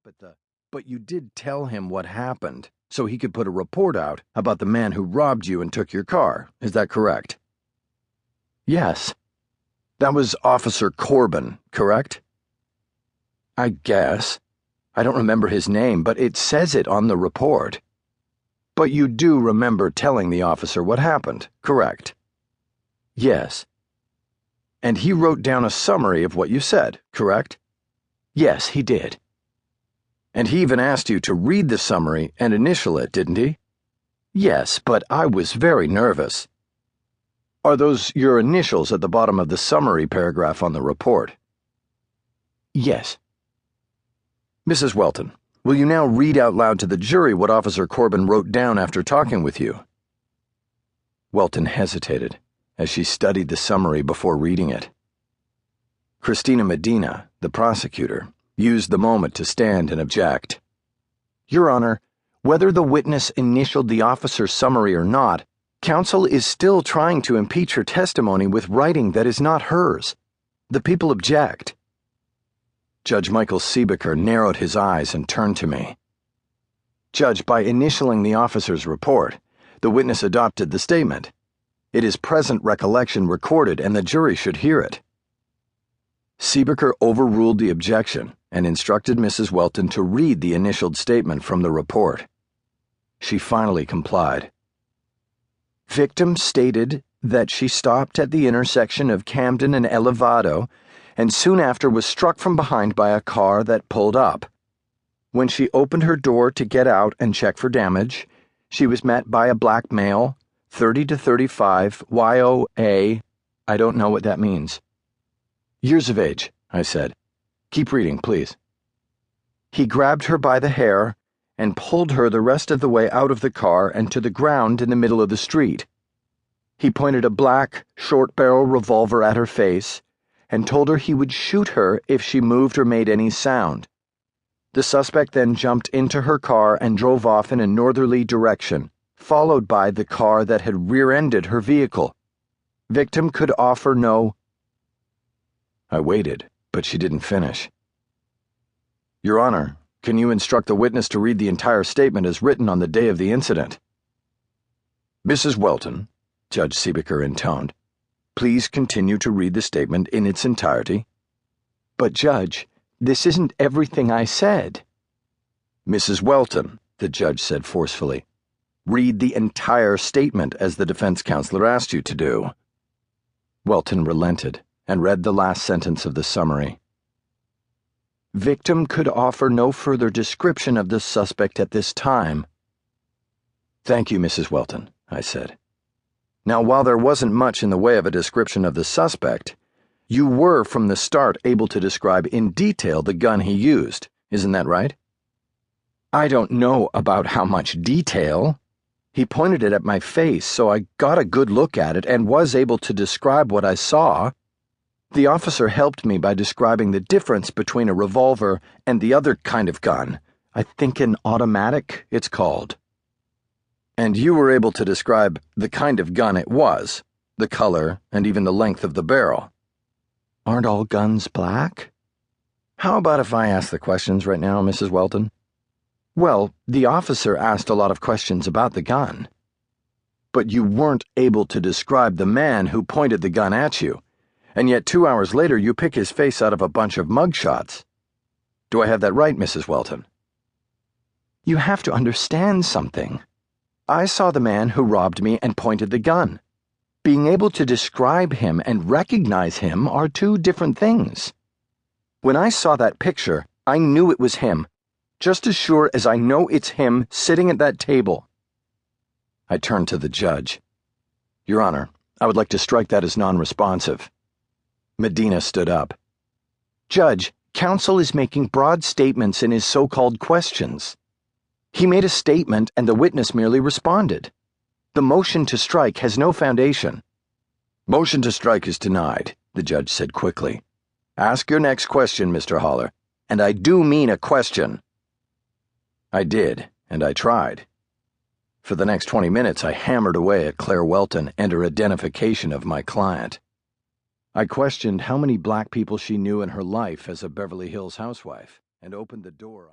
at the... But you did tell him what happened, so he could put a report out about the man who robbed you and took your car. Is that correct? Yes. That was Officer Corbin, correct? I guess. I don't remember his name, but it says it on the report. But you do remember telling the officer what happened, correct? Yes. And he wrote down a summary of what you said, correct? Yes, he did. And he even asked you to read the summary and initial it, didn't he? Yes, but I was very nervous. Are those your initials at the bottom of the summary paragraph on the report? Yes. Mrs. Welton, will you now read out loud to the jury what Officer Corbin wrote down after talking with you? Welton hesitated as she studied the summary before reading it. Christina Medina, the prosecutor, used the moment to stand and object. Your Honor, whether the witness initialed the officer's summary or not, counsel is still trying to impeach her testimony with writing that is not hers. The people object. Judge Michael Siebecker narrowed his eyes and turned to me. Judge, by initialing the officer's report, the witness adopted the statement. It is present recollection recorded, and the jury should hear it. Siebecker overruled the objection and instructed Mrs. Welton to read the initialed statement from the report. She finally complied. Victim stated that she stopped at the intersection of Camden and Elevado and soon after was struck from behind by a car that pulled up. When she opened her door to get out and check for damage, she was met by a black male, 30 to 35, YOA. I don't know what that means. Years of age, I said. Keep reading, please. He grabbed her by the hair and pulled her the rest of the way out of the car and to the ground in the middle of the street. He pointed a black, short-barrel revolver at her face and told her he would shoot her if she moved or made any sound. The suspect then jumped into her car and drove off in a northerly direction, followed by the car that had rear-ended her vehicle. Victim could offer no... I waited, but she didn't finish. Your Honor, can you instruct the witness to read the entire statement as written on the day of the incident? Mrs. Welton, Judge Siebecker intoned, please continue to read the statement in its entirety. But, Judge, this isn't everything I said. Mrs. Welton, the judge said forcefully, read the entire statement as the defense counselor asked you to do. Welton relented and read the last sentence of the summary. Victim could offer no further description of the suspect at this time. Thank you, Mrs. Welton, I said. Now, while there wasn't much in the way of a description of the suspect, you were from the start able to describe in detail the gun he used, isn't that right? I don't know about how much detail. He pointed it at my face, so I got a good look at it and was able to describe what I saw. The officer helped me by describing the difference between a revolver and the other kind of gun. I think an automatic, it's called. And you were able to describe the kind of gun it was, the color, and even the length of the barrel. Aren't all guns black? How about if I ask the questions right now, Mrs. Welton? Well, the officer asked a lot of questions about the gun. But you weren't able to describe the man who pointed the gun at you, and yet 2 hours later you pick his face out of a bunch of mugshots. Do I have that right, Mrs. Welton? You have to understand something. I saw the man who robbed me and pointed the gun. Being able to describe him and recognize him are two different things. When I saw that picture, I knew it was him, just as sure as I know it's him sitting at that table. I turned to the judge. Your Honor, I would like to strike that as non-responsive. Medina stood up. Judge, counsel is making broad statements in his so-called questions. He made a statement and the witness merely responded. The motion to strike has no foundation. Motion to strike is denied, the judge said quickly. Ask your next question, Mr. Haller, and I do mean a question. I did, and I tried. For the next 20 minutes, I hammered away at Claire Welton and her identification of my client. I questioned how many black people she knew in her life as a Beverly Hills housewife, and opened the door.